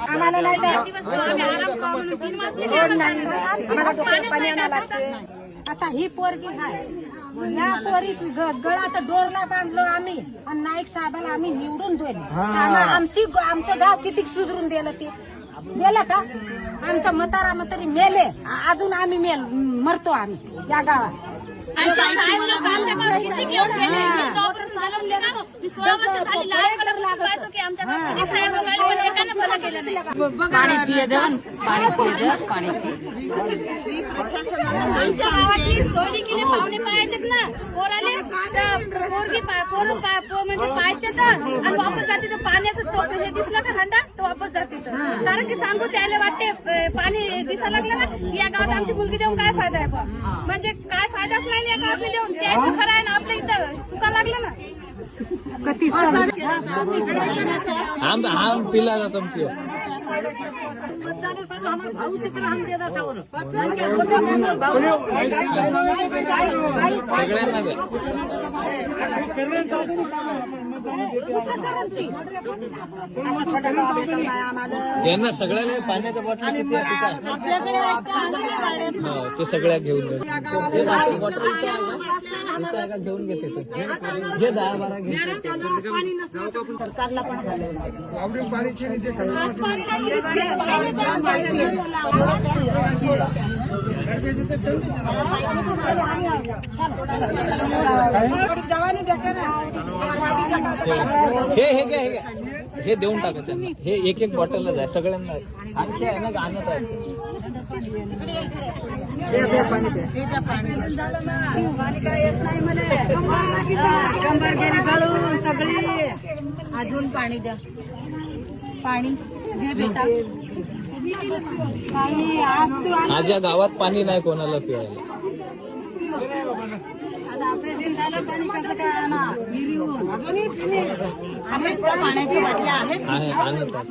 आम्हाला नाही पाणी आणायला लागते. आता ही पोरगी आहे, या पोरी गळात डोरला बांधलो आम्ही आणि नाईक साहेबाला आम्ही निवडून दिले. आमचं गाव किती सुधरून दिलं ते गेलं का? आमचं म्हातारा तरी मेले, अजून आम्ही मरतो आम्ही या गावात. पाणी पिये द्या, पाणी पिये द्या, पाणी आमच्या गावातली सोयरी केली पाहुणे पाहतात ना पोराले, पोरगी म्हणजे पाहतात आणि वापस जाते. तर पाण्याचं तो हे दिसलं का हंडा तो वापस जाते. कारण की सांगू त्याला वाटते पाणी दिसायला लागलं ना या गावात आमची मुलगी देऊन काय फायदा आहे बा, म्हणजे काय फायदाच नाही या गावात देऊन. त्याचं खरं आहे ना, आपल्या इथं चुका लागलं ना. आम पिला जातो सगळ्यांना त्यांना सगळ्याला पाण्याच्या बॉटल ते सगळ्या घेऊन घेऊन घेते घे 10-12 घे. सरकारला पण हे देऊन टाका त्यांना. हे एक बॉटलच आहे सगळ्यांना. आणखी आहे ना आणत आहे. सगळी अजून पाणी द्या, पाणी घे बेटा. आज या गावात पाणी नाही कोणाला पिवायला. ऑपरेशन झालं पाणी कसं काय आणा पाण्याची बाटल्या आहेत आणत आहे.